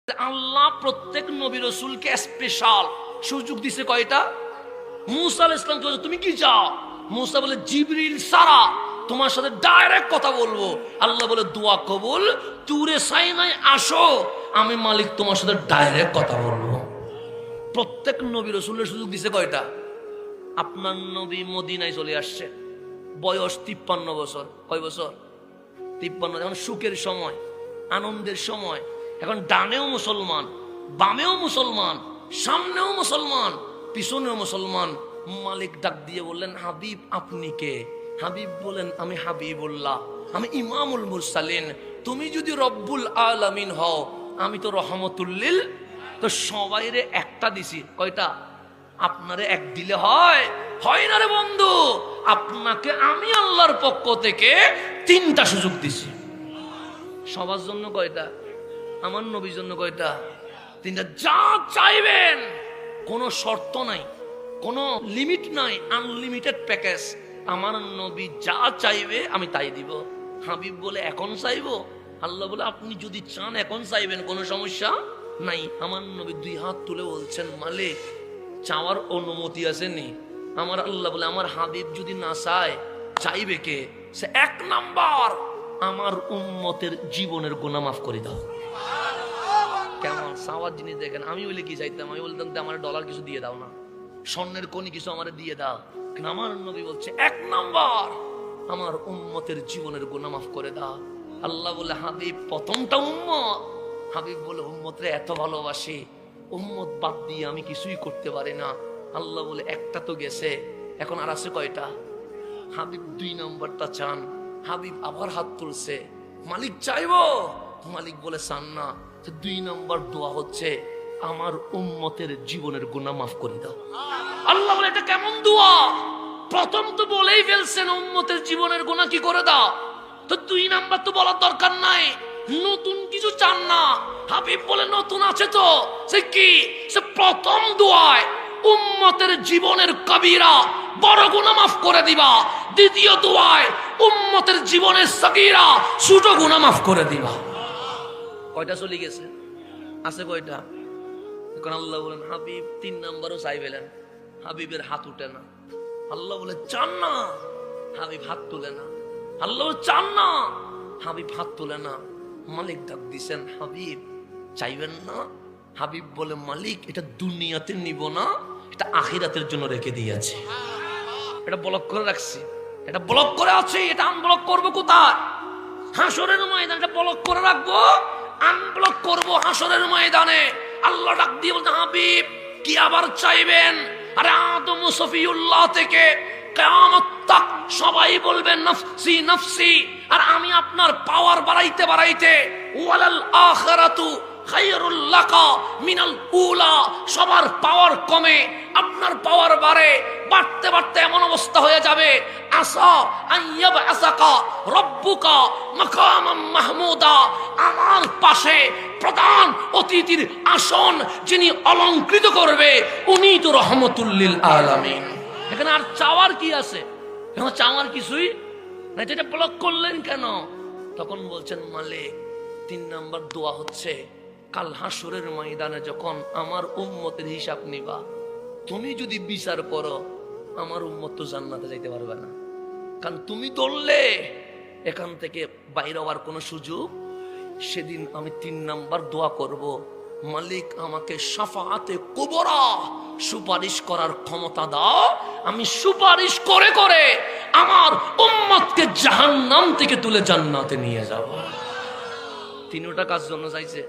আল্লাহ প্রত্যেক নবী রাসূলকে স্পেশাল সুযোগ দিছে কয়টা? মুসা আলাইহিস সালাম বলে তুমি কি চাও? মুসা বলে জিবরিল সারা তোমার সাথে ডাইরেক্ট কথা বলবো। আল্লাহ বলে দোয়া কবুল, তুরে সাইনায় আসো, আমি মালিক তোমার সাথে ডাইরেক্ট কথা বলবো। প্রত্যেক নবী রাসূলের সুযোগ দিছে কয়টা? আপনার নবী মদিনায় চলে আসছে, বয়স 53 বছর। কয় বছর? 53। এখন সুখের সময়, আনন্দের সময়। এখন ডানেও মুসলমান, বামেও মুসলমান, সামনেও মুসলমান, পিছনেও মুসলমান। মালিক ডাক দিয়ে বললেন, হাবিব আপনি কে? হাবিব বলেন, আমি হাবিবুল্লাহ, আমি ইমামুল মুরসালিন। তুমি যদি রব্বুল আলামিন হও, আমি তো রহমতুল্লিল। তো সবাইরে একটা দিছি। কয়টা? আপনারে এক দিলে হয়? হয় না রে বন্ধু। আপনাকে আমি আল্লাহর পক্ষ থেকে 3টা সুযোগ দিছি। সবার জন্য কয়টা? আমার নবীর জন্য কয়টা? 3টা। যা চাইবেন, কোনো শর্ত নাই, কোনো লিমিট নাই, আনলিমিটেড প্যাকেজ। আমার নবী যা চাইবে আমি তাই দিব। হাবিব বলে এখন চাইবো? আল্লাহ বলে আপনি যদি চান এখন চাইবেন, কোনো সমস্যা নাই। আমার নবী 2 হাত তুলে বলছেন, মালিক চাওয়ার অনুমতি আছে নি? আমার আল্লাহ বলে আমার হাবিব যদি না চায়, চাইবে কে? সে 1 নাম্বার, আমার উম্মতের জীবনের গুনাহ মাফ করে দাও। কেমন চাওয়ার জিনিস দেখেন। আমি বলে কি চাইতাম? আমি বলতাম আমার ডলার কিছু দিয়ে দাও না, স্বর্ণের কোনি কিছু আমার দিয়ে দাও। কিন্তু আমার নবী বলছে 1 নাম্বার, আমার উম্মতের জীবনের গুনাহ মাফ করে দাও। আল্লাহ বলে হাবিব প্রথমটা উম্মত। হাবিব বলে উম্মতরে এত ভালোবাসি, উম্মত বাদ দিয়ে আমি কিছুই করতে পারি না। আল্লাহ বলে একটা তো গেছে, এখন আর আছে কয়টা? হাবিব 2 নাম্বারটা চান। হাবিব আবার হাত তুলছে, মালিক চাইবো? মালিক বলে চান না। 2 নাম্বার দোয়া হচ্ছে, আমার উম্মতের জীবনের গুনাহ মাফ করে দাও। আল্লাহ বলে এটা কেমন দোয়া? প্রথম তো বলেই ফেলছেন উম্মতের জীবনের গুনাহ কি করে দাও, তো 2 নাম্বার তো বলার দরকার নাই। নতুন কিছু চান না। হাবিব বলে নতুন আছে তো, সে কি? সে প্রথম দোয়ায় উম্মতের জীবনের কবিরা বড় গুনাহ মাফ করে দিবা। দ্বিতীয় দোয়ায় উম্মতের জীবনের সগীরা ছোট গুনাহ মাফ করে দিবা। কয়টা চলে গেছে? আছে কয়টা? এখন আল্লাহ বলেন হাবিব 3 নাম্বারও চাইবেন। হাবিবের হাত উঠে না। আল্লাহ বলে চান না, হাবিব হাত তুলে না। আল্লাহ চান না, হাবিব হাত তুলে না। মালিক ডাক দিছেন, হাবিব চাইবেন না? হাবিব বলে মালিক এটা দুনিয়াতে নিব না, এটা আখিরাতের জন্য রেখে দিয়েছে। এটা ব্লক করে রাখছি, এটা ব্লক করে আছে। এটা আনব্লক করবো কোথায়? হাসরের ময়দানে এটা ব্লক করে রাখবো, আনব্লক করব হাসরের ময়দানে। আল্লাহ ডাক দিয়ে বলতে, হাবিব কি আবার চাইবেন? আরে আদম সফিউল্লাহ থেকে কিয়ামত তাক সবাই বলবেন নফসি নফসি। আর আমি আপনার পাওয়ার বাড়াইতে বাড়াইতে ওয়ালাল আখিরাতু খায়রুল লাকা মিনাল উলা, সবার পাওয়ার কমে আপনার পাওয়ার বাড়ে। বাড়তে বাড়তে এমন অবস্থা হয়ে যাবে, আসা আইয়াব আসাকা রব্বুকা মাকামাম মাহমুদা, আমার পাশে প্রধান অতিথির আসন যিনি অলংকৃত করবে, উনি তো রহমতুল্লিল আলামিন। এখানে আর চাওয়ার কি আছে? এখন চাওয়ার কিছুই না। এটা ব্লক করলেন কেন? তখন বলছেন মালিক 3 নাম্বার দোয়া হচ্ছে, কাল হাসরের ময়দানে যখন আমার উম্মতের হিসাব নিবা, তুমি যদি বিচার করো, আমার উম্মত তো জান্নাতে যাইতে পারবে না। কারণ তুমি ধরলে এখান থেকে বাইরে হওয়ার কোনো সুযোগ। সেদিন আমি 3 নাম্বার দোয়া করব, মালিক আমাকে শাফাআতে কুবরা সুপারিশ করার ক্ষমতা দাও। আমি সুপারিশ করে করে আমার উম্মতকে জাহান্নাম থেকে তুলে জান্নাতে নিয়ে যাব। 3টা কাজ জন্য চাইছে।